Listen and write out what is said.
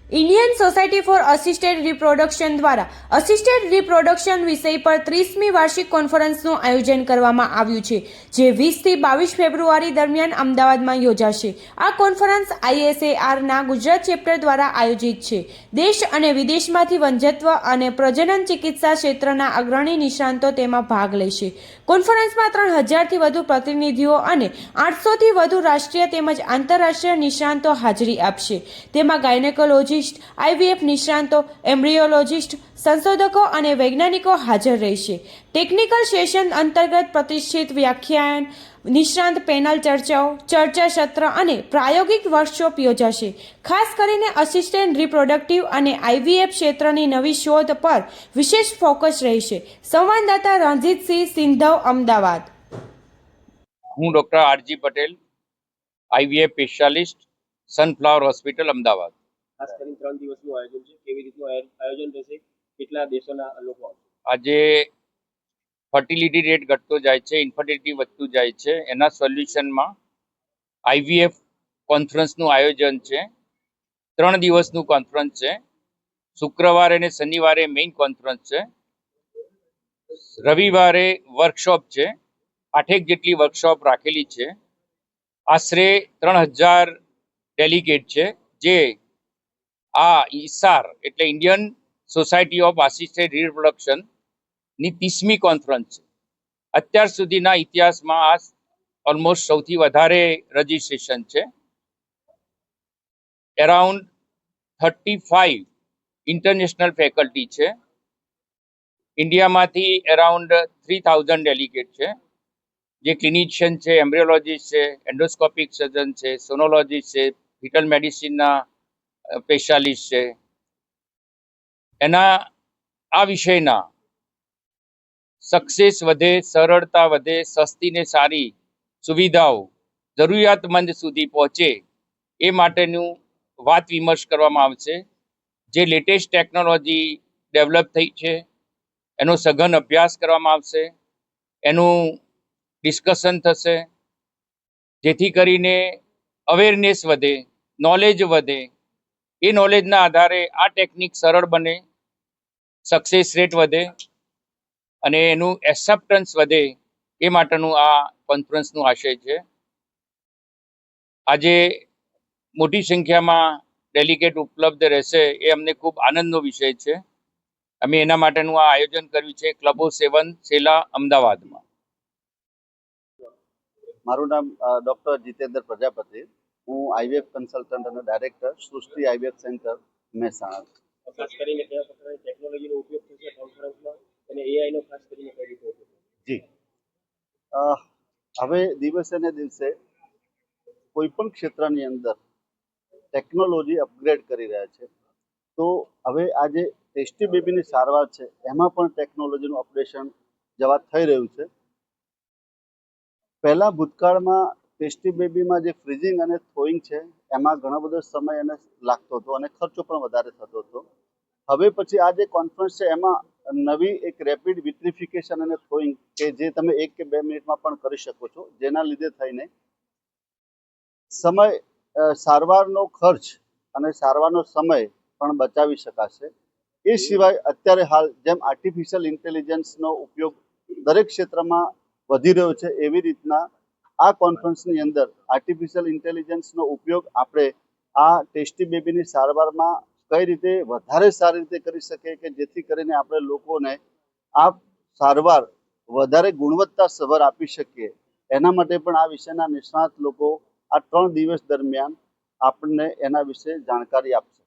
Indian society for અસિસ્ટેડ reproduction દ્વારા અસિસ્ટેડ reproduction વિષય પર 30મી વાર્ષિક કોન્ફરન્સનું આયોજન કરવામાં આવ્યું છે, જે 20 થી 22 ફેબ્રુઆરી દરમિયાન અમદાવાદમાં યોજાશે. આ કોન્ફરન્સ ISARના ગુજરાત ચેપ્ટર દ્વારા આયોજિત છે. દેશ અને વિદેશમાંથી વંધ્યત્વ અને પ્રજનન ચિકિત્સા ક્ષેત્રના અગ્રણી નિષ્ણાતો તેમાં ભાગ લેશે. કોન્ફરન્સમાં 3000થી વધુ પ્રતિનિધિઓ અને 800થી વધુ રાષ્ટ્રીય તેમજ આંતરરાષ્ટ્રીય નિષ્ણાતો હાજરી આપશે. તેમાં ગાયનેકોલોજી, IVF નિષ્ણાતો, એમ્બ્રિયોલોજિસ્ટ, સંશોધકો અને વૈજ્ઞાનિકો હાજર રહેશે. ટેકનિકલ સેશન અંતર્ગત પ્રતિષ્ઠિત વ્યાખ્યાન, નિષ્ણાંત પેનલ ચર્ચાઓ, ચર્ચા સત્ર અને પ્રાયોગિક વર્કશોપ યોજાશે. ખાસ કરીને અસિસ્ટેડ રિપ્રોડક્ટિવ અને IVF ક્ષેત્રની નવી શોધ પર વિશેષ ફોકસ રહેશે. સંવાદદાતા રણજીતસિંહ સિંધવ, અમદાવાદ. હું doctor RG Patel, IVF specialist, sunflower hospital, Ahmedabad. ખાસ કરીને 3 દિવસનું આયોજન છે. કેવી રીતનું આયોજન રહેશે? કેટલા દેશોના લોકો આવશે? આજે ફર્ટિલિટી રેટ ઘટતો જાય છે, ઇન્ફર્ટિલિટી વધતું જાય છે, એના સોલ્યુશનમાં IVF કોન્ફરન્સનું આયોજન છે. 3 દિવસનું કોન્ફરન્સ છે. શુક્રવારે અને શનિવારે મેઇન કોન્ફરન્સ છે. રવિવારે વર્કશોપ છે. 8 જેટલી વર્કશોપ રાખેલી છે. આશરે 3000 ડેલિગેટ છે, જે આ ISAR એટલે Indian society of assisted reproduction ની 30મી કોન્ફરન્સ છે. અત્યાર સુધીના ઇતિહાસમાં આ ઓલમોસ્ટ સૌથી વધારે રજીસ્ટ્રેશન છે. અરાઉન્ડ 35 ઇન્ટરનેશનલ ફેકલ્ટી છે. ઇન્ડિયામાંથી અરાઉન્ડ 3000 ડેલિગેટ છે, જે ક્લિનિશિયન છે, એમ્બ્રિયોલોજીસ્ટ છે, એન્ડોસ્કોપિક સર્જન છે, સોનોલોજીસ્ટ છે, ફિટલ મેડિસિનના સ્પેશિયાલિસ્ટ છે. એના આ વિષયના સક્સેસ વધે, સરળતા વધે, સસ્તી ને સારી સુવિધાઓ જરૂરિયાતમંદ સુધી પહોંચે એ માટેનું વાત વિમર્શ કરવામાં આવશે. જે લેટેસ્ટ ટેકનોલોજી ડેવલપ થઈ છે એનો સઘન અભ્યાસ કરવામાં આવશે. એનું ડિસ્કશન થશે, જેથી કરીને અવેરનેસ વધે, નોલેજ વધે. એ નોલેજના આધારે આ ટેકનિક સરળ બને, સક્સેસ રેટ વધે અને એનું એક્સેપ્ટન્સ વધે. એ માટેનું આ કોન્ફરન્સનું આશય છે. આજે મોટી સંખ્યામાં ડેલિગેટ ઉપલબ્ધ રહેશે એ અમને ખૂબ આનંદનો વિષય છે. અમે એના માટેનું આ આયોજન કર્યું છે ક્લબો 7 સેલા, અમદાવાદમાં. મારું નામ ડૉક્ટર જીતેન્દ્ર પ્રજાપતિ. હું IVF કન્સલ્ટન્ટ અને ડાયરેક્ટર સૃષ્ટિ IVF સેન્ટર, મહેસાણા. ખાસ કરીને કયા પ્રકારની ટેકનોલોજીનો ઉપયોગ થશે કોન્ફરન્સમાં અને AI નો ખાસ કરીને કઈ રીતે ઉપયોગ થશે? જી, હવે દિવસે ને દિવસે કોઈ પણ ક્ષેત્રની અંદર ટેકનોલોજી અપગ્રેડ કરી રહ્યા છે. તો હવે આ જે ટેસ્ટી બેબીની સારવાર છે એમાં પણ ટેકનોલોજીનું અપડેશન જવા થઈ રહ્યું છે. પહેલાં ભૂતકાળમાં ટેસ્ટી બેબીમાં જે ફ્રીઝિંગ અને થોઈંગ છે એમાં ઘણો બધો સમય એને લાગતો હતો અને ખર્ચો પણ વધારે થતો હતો. હવે પછી આ જે કોન્ફરન્સ છે એમાં નવી એક રેપિડ વિટ્રિફિકેશન અને થોઈંગ કે જે તમે 1 કે 2 મિનિટમાં પણ કરી શકો છો, જેના લીધે થઈને સમય, સારવારનો ખર્ચ અને સારવારનો સમય પણ બચાવી શકાશે. એ સિવાય અત્યારે હાલ જેમ આર્ટિફિશિયલ ઇન્ટેલિજન્સનો ઉપયોગ દરેક ક્ષેત્રમાં વધી રહ્યો છે, એવી રીતના આ કોન્ફરન્સની અંદર આર્ટિફિશિયલ ઇન્ટેલિજન્સનો ઉપયોગ આપણે આ ટેસ્ટી બેબીની સારવારમાં કઈ રીતે વધારે સારી રીતે કરી શકીએ કે જેથી કરીને આપણે લોકોને આ સારવાર વધારે ગુણવત્તાસભર આપી શકીએ. એના માટે પણ આ વિષયના નિષ્ણાત લોકો આ 3 દિવસ દરમિયાન આપણને એના વિશે જાણકારી આપશે.